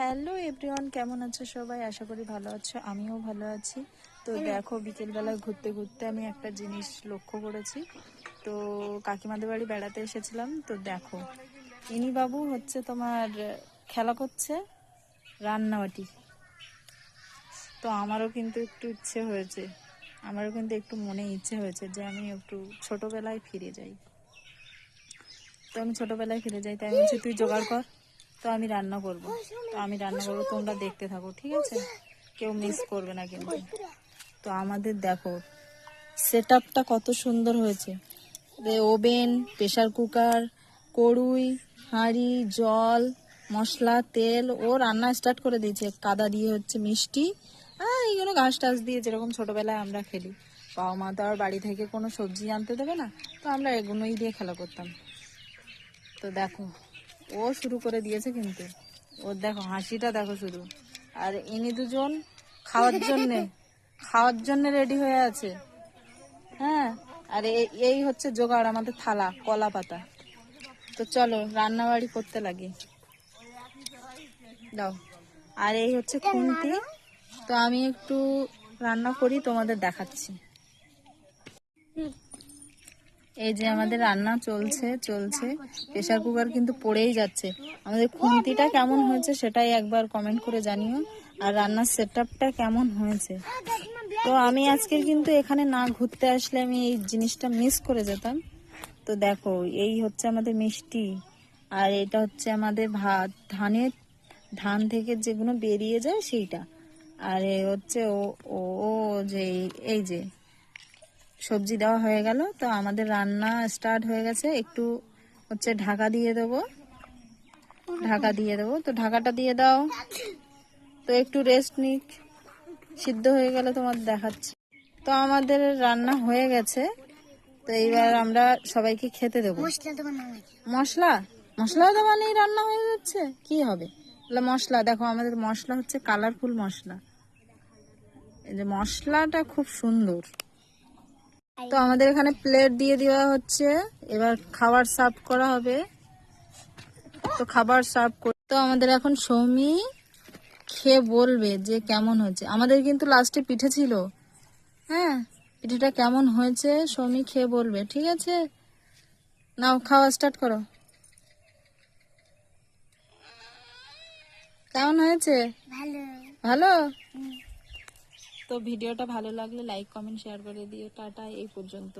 Hello everyone, কেমন আছো সবাই? আশা করি ভালো আছো, আমিও ভালো আছি। তো দেখো, বিকেলবেলা ঘুরতে ঘুরতে আমি একটা জিনিস লক্ষ্য করেছি। তো কাকিমাদের বাড়ি বেড়াতে এসেছিলাম। তো দেখো, ইনি বাবু হচ্ছে তোমার খেলা করছে রান্নাবাটি। তো আমারও কিন্তু একটু ইচ্ছে হয়েছে, আমারও কিন্তু একটু মনে ইচ্ছে হয়েছে যে আমি একটু ছোটবেলায় ফিরে যাই। তো আমি ছোটবেলায় ফিরে যাই, তাই আমি বলছি তুই জোগাড় কর, তো আমি রান্না করব। তো আমি রান্না করবো, তোমরা দেখতে থাকো, ঠিক আছে? কেউ মিস করবে না কিন্তু। তো আমাদের দেখো সেট আপটা কত সুন্দর হয়েছে। ওভেন, প্রেসার কুকার, কড়ুই, হাঁড়ি, জল, মশলা, তেল। ও রান্না স্টার্ট করে দিয়েছে। কাদা দিয়ে হচ্ছে মিষ্টি, এইগুলো ঘাস টাস দিয়ে যেরকম ছোটবেলায় আমরা খেলি। বাবা মা তো আর বাড়ি থেকে কোনো সবজি আনতে দেবে না, তো আমরা এগুলোই দিয়ে খেলা করতাম। তো দেখো, ও শুরু করে দিয়েছে কিন্তু। ওর দেখো হাসিটা দেখো শুধু। আর ইনি দুজন খাওয়ার জন্য রেডি হয়ে আছে। হ্যাঁ, আর এই হচ্ছে জোগাড়, আমাদের থালা, কলা পাতা। তো চলো রান্নাবাড়ি করতে লাগি, দাও। আর এই হচ্ছে খুন্তি। তো আমি একটু রান্না করি, তোমাদের দেখাচ্ছি। এই যে আমাদের রান্না চলছে। প্রেসার কুকার কিন্তু পড়েই যাচ্ছে। আমাদের খুন্তিটা কেমন হয়েছে সেটাই একবার কমেন্ট করে জানিও। আর রান্নার সেটআপটা কেমন হয়েছে। তো আমি আজকে কিন্তু এখানে না ঘুরতে আসলে আমি এই জিনিসটা মিস করে যেতাম। তো দেখো, এই হচ্ছে আমাদের মিষ্টি, আর এটা হচ্ছে আমাদের ভাত, ধান থেকে যেগুলো বেরিয়ে যায় সেইটা। আর এই হচ্ছে ও ও ও যে এই যে সবজি দেওয়া হয়ে গেল। তো আমাদের রান্না স্টার্ট হয়ে গেছে। একটু হচ্ছে ঢাকা দিয়ে দেবো। তো ঢাকাটা দিয়ে দাও। তো একটু রেস্ট নিক, সিদ্ধ হয়ে গেলে তোমার দেখাচ্ছি। তো আমাদের রান্না হয়ে গেছে। তো এইবার আমরা সবাইকে খেতে দেবো। মশলা মশলা তো বানিয়ে রান্না হয়ে যাচ্ছে, কি হবে? মশলা দেখো, আমাদের মশলা হচ্ছে কালারফুল মশলা। এই যে মশলাটা খুব সুন্দর। তো আমাদের এখানে প্লেট দিয়ে দেওয়া হচ্ছে, এবার খাবার সার্ভ করা হবে। তো খাবার সার্ভ করতে আমাদের এখন সৌমি খেয়ে বলবে যে কেমন হয়েছে। আমাদের কিন্তু লাস্টে পিঠে ছিল। হ্যাঁ, পিঠেটা কেমন হয়েছে সৌমি খেয়ে বলবে, ঠিক আছে? নাও, খাওয়া স্টার্ট করো। কেমন হয়েছে? ভালো। তো ভিডিওটা ভালো লাগলে লাইক, কমেন্ট, শেয়ার করে দিও। টাটা, এই পর্যন্ত।